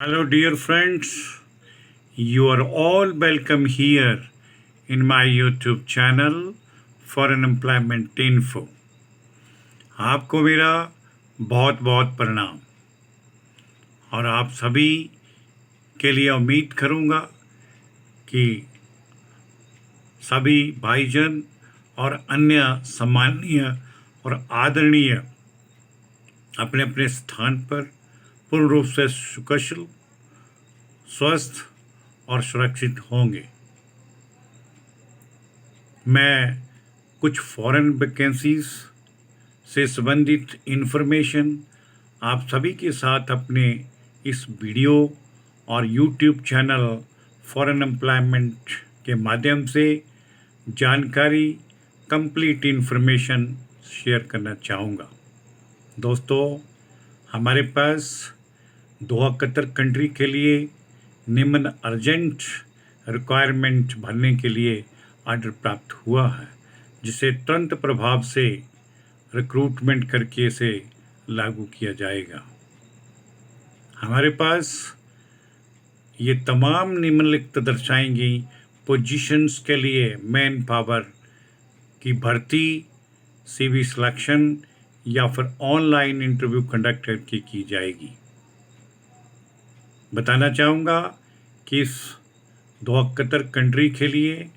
Hello, dear friends. You are all welcome here in my YouTube channel for an employment info. आपको मेरा बहुत बहुत प्रणाम और आप सभी के लिए उम्मीद करूँगा कि सभी भाईजन और अन्य सम्माननीय और आदरणीय अपने अपने स्थान पर पूर्ण रूप से सुकुशल, स्वस्थ और सुरक्षित होंगे। मैं कुछ फॉरेन वैकेंसीज से संबंधित इन्फॉर्मेशन आप सभी के साथ अपने इस वीडियो और यूट्यूब चैनल फॉरेन एम्प्लॉयमेंट के माध्यम से जानकारी, कंप्लीट इन्फॉर्मेशन शेयर करना चाहूँगा। दोस्तों, हमारे पास दोहा कतर कंट्री के लिए निम्न अर्जेंट रिक्वायरमेंट भरने के लिए ऑर्डर प्राप्त हुआ है, जिसे तुरंत प्रभाव से रिक्रूटमेंट करके इसे लागू किया जाएगा। हमारे पास ये तमाम निम्नलिखित दर्शाएंगी पोजीशंस के लिए मैन पावर की भर्ती, सीवी सिलेक्शन या फिर ऑनलाइन इंटरव्यू कंडक्ट करके की जाएगी। बताना चाहूँगा कि इस दोहा कतर कंट्री के लिए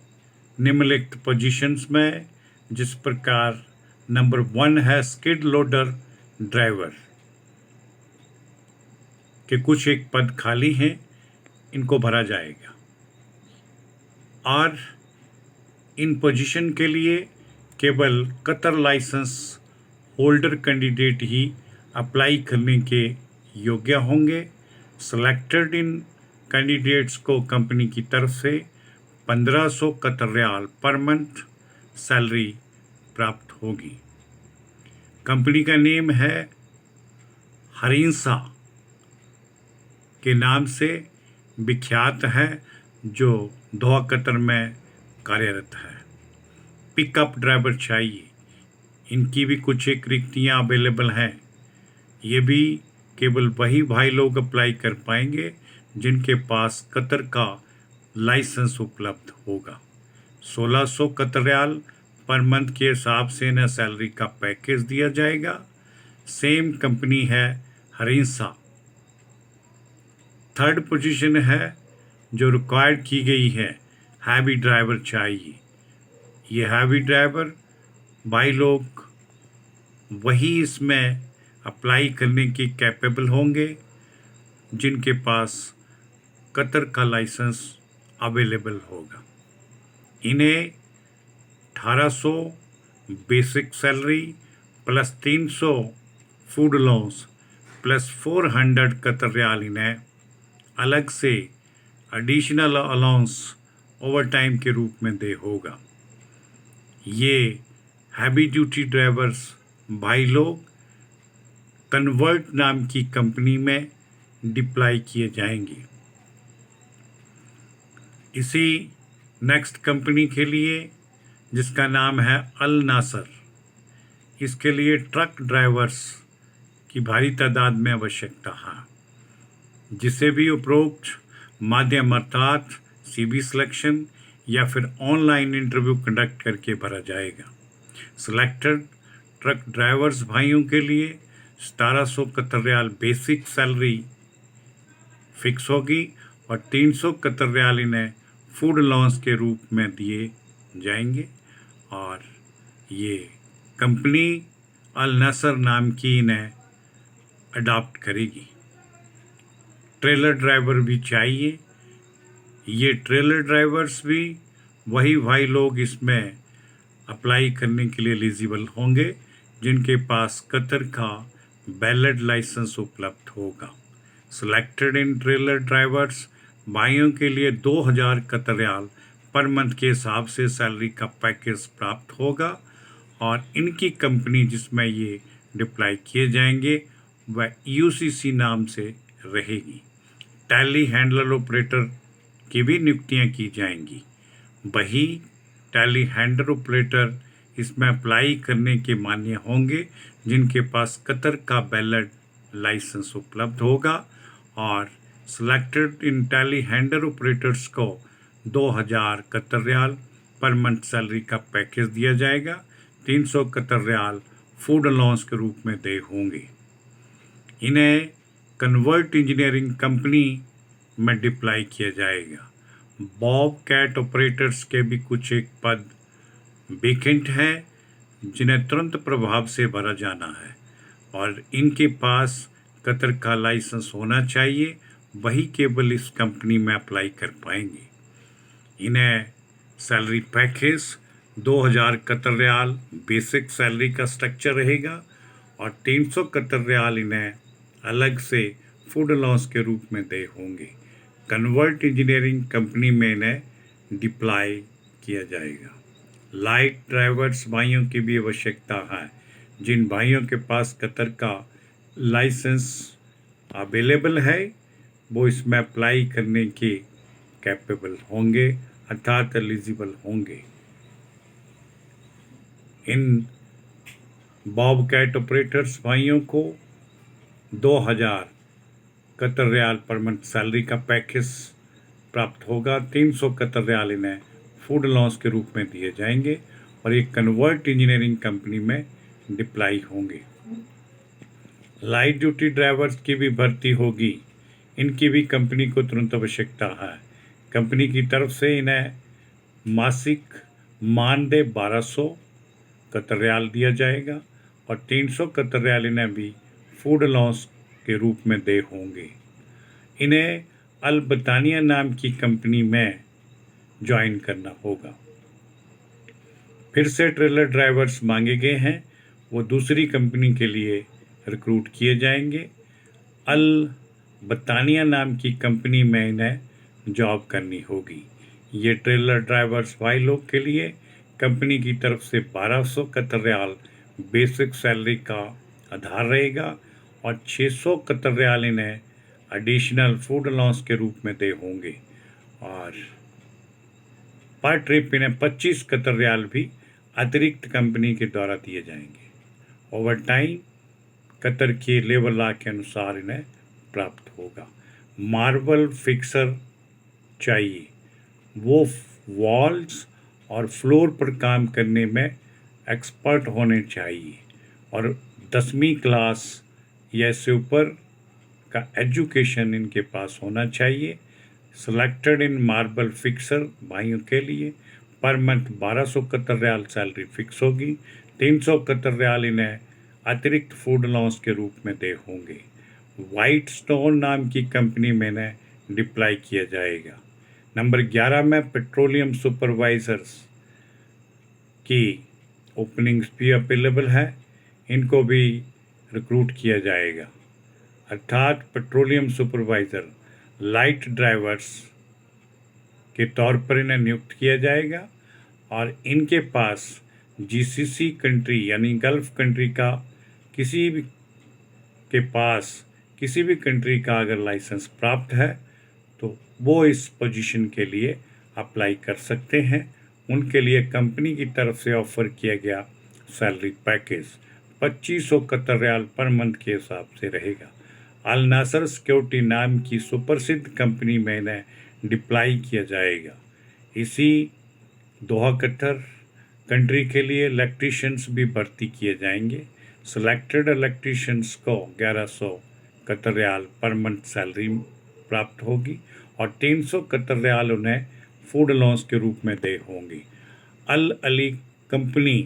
निम्नलिखित पोजीशंस में जिस प्रकार नंबर 1 है स्किड लोडर ड्राइवर के कुछ एक पद खाली हैं, इनको भरा जाएगा और इन पोजीशन के लिए केवल कतर लाइसेंस होल्डर कैंडिडेट ही अप्लाई करने के योग्य होंगे। सिलेक्टेड इन कैंडिडेट्स को कंपनी की तरफ से 1500 Qatar riyal per month salary प्राप्त होगी। कंपनी का नेम है हरिंसा के नाम से विख्यात है, जो दोहा कतर में कार्यरत है। पिकअप ड्राइवर चाहिए, इनकी भी कुछ एक रिक्तियाँ अवेलेबल हैं। ये भी केवल वही भाई लोग अप्लाई कर पाएंगे जिनके पास कतर का लाइसेंस उपलब्ध होगा। 1600 कतर रियाल पर मंथ के हिसाब से इन्हें सैलरी का पैकेज दिया जाएगा। सेम कंपनी है हरिंसा। थर्ड पोजीशन है जो रिक्वायर्ड की गई है, हैवी ड्राइवर चाहिए। ये हैवी ड्राइवर भाई लोग वही इसमें अप्लाई करने के कैपेबल होंगे जिनके पास कतर का लाइसेंस अवेलेबल होगा। इन्हें 1800 basic salary plus 300 food allowance plus 400 Qatar riyal इन्हें अलग से एडिशनल अलाउंस ओवर टाइम के रूप में दे होगा। ये हैवी ड्यूटी ड्राइवर्स भाई लोग कन्वर्ट नाम की कंपनी में डिप्लाई किए जाएंगे। इसी नेक्स्ट कंपनी के लिए जिसका नाम है अल नासर, इसके लिए ट्रक ड्राइवर्स की भारी तादाद में आवश्यकता है, जिसे भी उपरोक्त माध्यम अर्थात सीवी सिलेक्शन या फिर ऑनलाइन इंटरव्यू कंडक्ट करके भरा जाएगा। सिलेक्टेड ट्रक ड्राइवर्स भाइयों के लिए 1700 Qatar riyal basic salary fix होगी और 300 कतर रियाल इन्हें फूड अलाउंस के रूप में दिए जाएंगे। और ये कंपनी अल नसर नाम की इन्हें अडॉप्ट करेगी। ट्रेलर ड्राइवर भी चाहिए। ये ट्रेलर ड्राइवर्स भी वही भाई लोग इसमें अप्लाई करने के लिए एलिजिबल होंगे जिनके पास कतर का वैलिड लाइसेंस उपलब्ध होगा। सिलेक्टेड इन ट्रेलर ड्राइवर्स भाइयों के लिए 2000 कतर रियाल पर मंथ के हिसाब से सैलरी का पैकेज प्राप्त होगा और इनकी कंपनी जिसमें ये डिप्लाई किए जाएंगे वह यूसीसी नाम से रहेगी। टैली हैंडलर ऑपरेटर की भी नियुक्तियां की जाएंगी। वही टैली हैंडलर ऑपरेटर इसमें अप्लाई करने के मान्य होंगे जिनके पास कतर का वैलिड लाइसेंस उपलब्ध होगा और सिलेक्टेड इन टेली हैंडर ऑपरेटर्स को 2000 Qatar riyal per month salary का पैकेज दिया जाएगा। 300 कतर रियाल फूड अलाउंस के रूप में दे होंगे। इन्हें कन्वर्ट इंजीनियरिंग कंपनी में डिप्लाई किया जाएगा। बॉब कैट ऑपरेटर्स के भी कुछ एक पद वेकेंट हैं जिन्हें तुरंत प्रभाव से भरा जाना है और इनके पास कतर का लाइसेंस होना चाहिए, वही केवल इस कंपनी में अप्लाई कर पाएंगे। इन्हें salary package 2000 Qatar riyal basic salary का स्ट्रक्चर रहेगा और 300 कतर रियाल इन्हें अलग से फूड अलाउंस के रूप में दे होंगे। कन्वर्ट इंजीनियरिंग कंपनी में इन्हें डिप्लाई किया जाएगा। लाइट ड्राइवर्स भाइयों की भी आवश्यकता है। जिन भाइयों के पास कतर का लाइसेंस अवेलेबल है वो इसमें अप्लाई करने के कैपेबल होंगे अर्थात एलिजिबल होंगे। इन बॉब कैट ऑपरेटर्स भाइयों को 2000 Qatar riyal per month salary का पैकेज प्राप्त होगा। 300 कतर रियाल इन्हें फूड अलाउंस के रूप में दिए जाएंगे और एक कन्वर्ट इंजीनियरिंग कंपनी में डिप्लाई होंगे। लाइट ड्यूटी ड्राइवर्स की भी भर्ती होगी। इनकी भी कंपनी को तुरंत आवश्यकता है। कंपनी की तरफ से इन्हें मासिक मानदेय 1200 कतर रियाल दिया जाएगा और 300 कतर रियाल इन्हें भी फूड अलाउंस के रूप में दे होंगे। इन्हें अल बतानिया नाम की कंपनी में ज्वाइन करना होगा। फिर से ट्रेलर ड्राइवर्स मांगे गए हैं, वो दूसरी कंपनी के लिए रिक्रूट किए जाएंगे। अल बतानिया नाम की कंपनी में इन्हें जॉब करनी होगी। ये ट्रेलर ड्राइवर्स भाई लोग के लिए कंपनी की तरफ से 1200 कतर रियाल बेसिक सैलरी का आधार रहेगा और 600 कतर रियाल इन्हें एडिशनल फूड अलाउंस के रूप में दे होंगे और पर ट्रिप इन्हें 25 कतर रियाल भी अतिरिक्त कंपनी के द्वारा दिए जाएंगे। ओवर टाइम कतर के लेबर लॉ के अनुसार इन्हें प्राप्त होगा। मार्बल फिक्सर चाहिए, वो वॉल्स और फ्लोर पर काम करने में एक्सपर्ट होने चाहिए और 10वीं क्लास या इससे ऊपर का एजुकेशन इनके पास होना चाहिए। सिलेक्टेड इन मार्बल फिक्सर भाइयों के लिए per month 1200 Qatar riyal salary fix होगी। 300 कतर रियाल इन्हें अतिरिक्त फूड अलाउंस के रूप में दे होंगे। वाइट स्टोन नाम की कंपनी में इन्हें डिप्लाई किया जाएगा। नंबर 11 में पेट्रोलियम सुपरवाइजर्स की ओपनिंग्स भी अवेलेबल है, इनको भी रिक्रूट किया जाएगा अर्थात पेट्रोलियम सुपरवाइज़र लाइट ड्राइवर्स के तौर पर इन्हें नियुक्त किया जाएगा और इनके पास जीसीसी कंट्री यानी गल्फ कंट्री का किसी भी कंट्री का अगर लाइसेंस प्राप्त है तो वो इस पोजीशन के लिए अप्लाई कर सकते हैं। उनके लिए कंपनी की तरफ से ऑफर किया गया salary package 2500 Qatar riyal per month के हिसाब से रहेगा। अल नासर सिक्योरिटी नाम की सुप्रसिद्ध कंपनी में इन्हें डिप्लाई किया जाएगा। इसी दोहा कतर कंट्री के लिए इलेक्ट्रीशियंस भी भर्ती किए जाएंगे। सिलेक्टेड इलेक्ट्रीशियंस को 1100 Qatar riyal per month salary प्राप्त होगी और 300 कतर रियाल उन्हें फूड अलाउंस के रूप में दे होंगी। अल अली कंपनी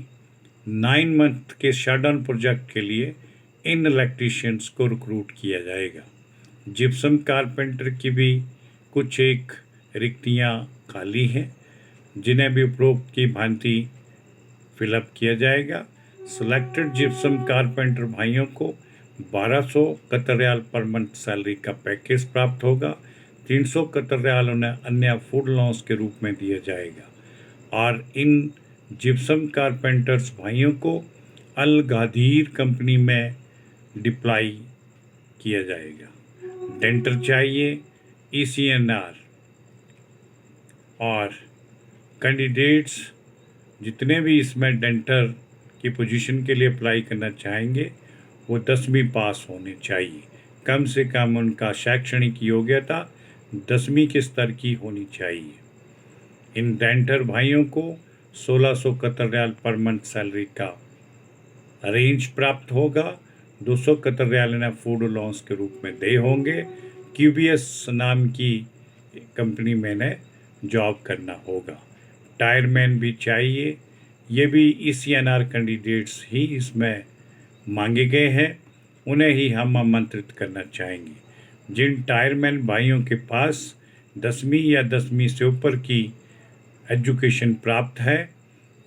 9 मंथ के शटडाउन प्रोजेक्ट के लिए इन इलेक्ट्रीशियंस को रिक्रूट किया जाएगा। जिप्सम कारपेंटर की भी कुछ एक रिक्तियां खाली हैं जिन्हें भी उपरोक्त की भांति फिलअप किया जाएगा। सिलेक्टेड जिप्सम कारपेंटर भाइयों को 1200 Qatar riyal per month salary का पैकेज प्राप्त होगा। 300 कतर रियाल उन्हें अन्य फूड अलाउंस के रूप में दिया जाएगा और इन जिप्सम कारपेंटर्स भाइयों को अल गादीर कंपनी में डिप्लाई किया जाएगा। डेंटर चाहिए, ECNR और कैंडिडेट्स जितने भी इसमें डेंटर की पोजीशन के लिए अप्लाई करना चाहेंगे वो 10वीं पास होने चाहिए। कम से कम उनका शैक्षणिक योग्यता 10वीं के स्तर की होनी चाहिए। इन रेंटर भाइयों को 1600 Qatar riyal per month salary का रेंज प्राप्त होगा। 200 कतर रियाल इन्हें फूड अलाउंस के रूप में दे होंगे। QBS नाम की कंपनी में इन्हें जॉब करना होगा। टायरमैन भी चाहिए, ये भी ECNR कैंडिडेट्स ही इसमें मांगे गए हैं, उन्हें ही हम आमंत्रित करना चाहेंगे। जिन टायरमैन भाइयों के पास 10वीं या 10वीं से ऊपर की एजुकेशन प्राप्त है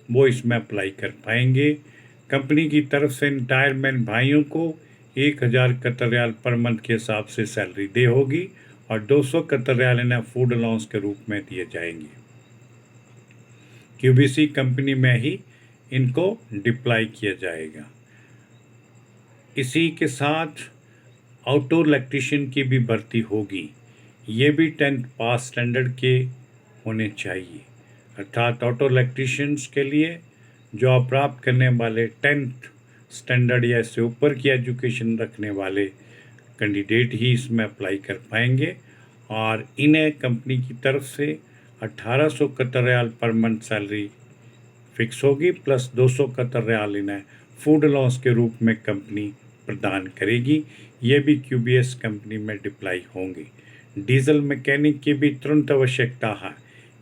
वो इसमें अप्लाई कर पाएंगे। कंपनी की तरफ से इन टायरमैन भाइयों को 1000 कतर रियाल पर मंथ के हिसाब से सैलरी दे होगी और 200 कतर रियाल इन्हें फूड अलाउंस के रूप में दिए जाएंगे। QBC कंपनी में ही इनको डिप्लाई किया जाएगा। इसी के साथ ऑटो इलेक्ट्रीशियन की भी भर्ती होगी। ये भी 10th पास स्टैंडर्ड के होने चाहिए, अर्थात ऑटो इलेक्ट्रीशियंस के लिए जॉब प्राप्त करने वाले 10th स्टैंडर्ड या इससे ऊपर की एजुकेशन रखने वाले कैंडिडेट ही इसमें अप्लाई कर पाएंगे और इन्हें कंपनी की तरफ से 1800 Qatar riyal per month salary fix होगी, प्लस 200 कतर रियाल इन्हें फूड अलाउंस के रूप में कंपनी प्रदान करेगी। ये भी QBS कंपनी में डिप्लाई होंगे। डीजल मैकेनिक की भी तुरंत आवश्यकता है।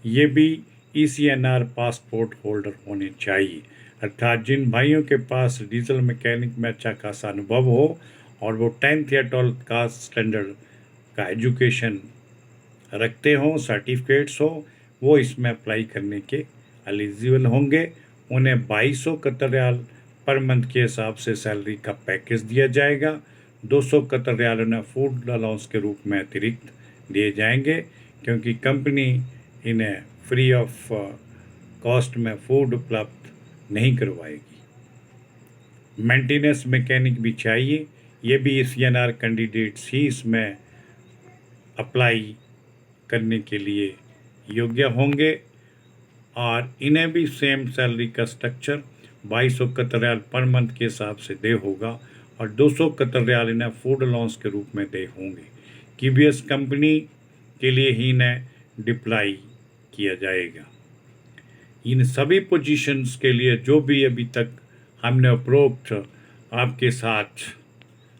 ये भी ECNR पासपोर्ट होल्डर होने चाहिए, अर्थात जिन भाइयों के पास डीजल मैकेनिक में अच्छा खासा अनुभव हो और वो 10th या 12th का स्टैंडर्ड का एजुकेशन रखते हों, सर्टिफिकेट्स हो, वो इसमें अप्लाई करने के एलिजिबल होंगे। उन्हें 2200 कतर रियाल पर मंथ के हिसाब से सैलरी का पैकेज दिया जाएगा। 200 कतर रियाल उन्हें फूड अलाउंस के रूप में अतिरिक्त दिए जाएंगे, क्योंकि कंपनी इन्हें फ्री ऑफ कॉस्ट में फूड उपलब्ध नहीं करवाएगी। मेंटेनेंस मैकेनिक भी चाहिए, ये भी ECNR कैंडिडेट्स ही इसमें अप्लाई करने के लिए योग्य होंगे और इन्हें भी सेम सैलरी का structure 2200 Qatar riyal per month के हिसाब से दे होगा और 200 कतर रियाल इन्हें फूड अलाउंस के रूप में दे होंगे। QBS कंपनी के लिए ही इन्हें डिप्लाई किया जाएगा। इन सभी पोजीशंस के लिए जो भी अभी तक हमने उपरोक्त आपके साथ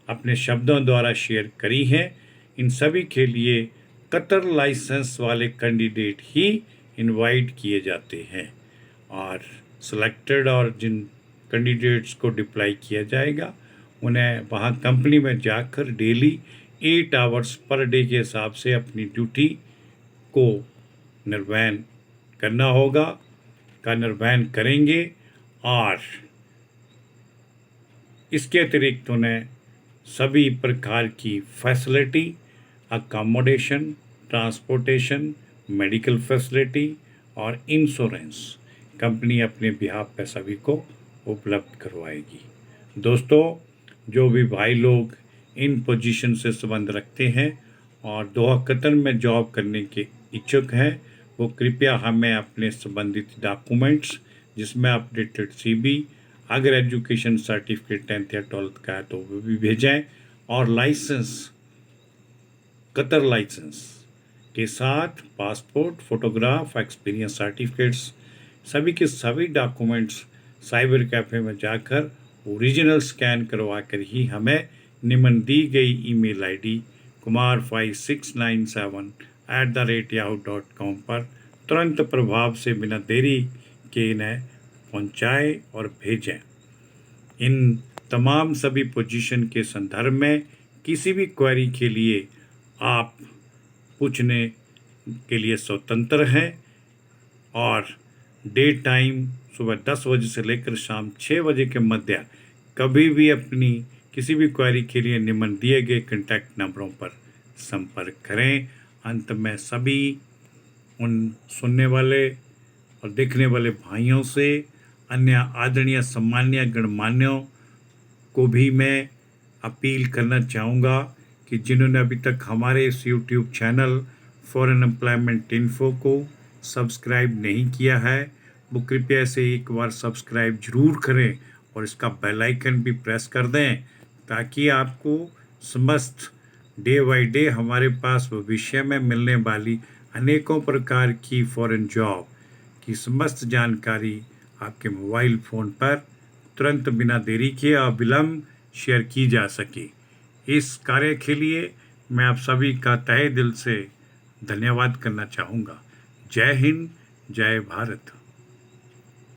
अपने शब्दों द्वारा शेयर करी है, इन सभी के लिए कतर लाइसेंस वाले कैंडिडेट ही इनवाइट किए जाते हैं और सिलेक्टेड और जिन कैंडिडेट्स को डिप्लाई किया जाएगा उन्हें वहाँ कंपनी में जाकर डेली 8 आवर्स पर डे के हिसाब से अपनी ड्यूटी को निर्वहन करना होगा, का निर्वहन करेंगे और इसके अतिरिक्त उन्हें सभी प्रकार की facility, accommodation, transportation, medical facility और इंश्योरेंस कंपनी अपने बिहाफ पे सभी को उपलब्ध करवाएगी। दोस्तों, जो भी भाई लोग इन पोजीशन से संबंध रखते हैं और दोहा कतर में जॉब करने के इच्छुक हैं, वो कृपया हमें अपने संबंधित डॉक्यूमेंट्स जिसमें अपडेटेड CV, अगर एजुकेशन सर्टिफिकेट 10th या 12th का है तो वो भी भेजें और लाइसेंस, कतर लाइसेंस के साथ पासपोर्ट, फोटोग्राफ, एक्सपीरियंस सर्टिफिकेट्स, सभी के सभी डॉक्यूमेंट्स साइबर कैफ़े में जाकर ओरिजिनल स्कैन करवा कर ही हमें निम्न दी गई ईमेल ID kumar5697@yahoo.com पर तुरंत प्रभाव से बिना देरी के इन्हें पहुंचाएं और भेजें। इन तमाम सभी पोजीशन के संदर्भ में किसी भी क्वेरी के लिए आप पूछने के लिए स्वतंत्र हैं और डे टाइम सुबह 10 बजे से लेकर शाम 6 बजे के मध्य कभी भी अपनी किसी भी क्वेरी के लिए निम्न दिए गए कॉन्टैक्ट नंबरों पर संपर्क करें। अंत में सभी उन सुनने वाले और देखने वाले भाइयों से, अन्य आदरणीय सम्मानीय गणमान्यों को भी मैं अपील करना चाहूँगा कि जिन्होंने अभी तक हमारे इस YouTube channel foreign employment info को सब्सक्राइब नहीं किया है, वो कृपया से एक बार सब्सक्राइब जरूर करें और इसका बेल आइकन भी प्रेस कर दें ताकि आपको समस्त डे बाय डे हमारे पास भविष्य में मिलने वाली अनेकों प्रकार की फॉरेन जॉब की समस्त जानकारी आपके मोबाइल फ़ोन पर तुरंत बिना देरी किए अविलंब शेयर की जा सके। इस कार्य के लिए मैं आप सभी का तहे दिल से धन्यवाद करना चाहूँगा। जय हिंद, जय भारत।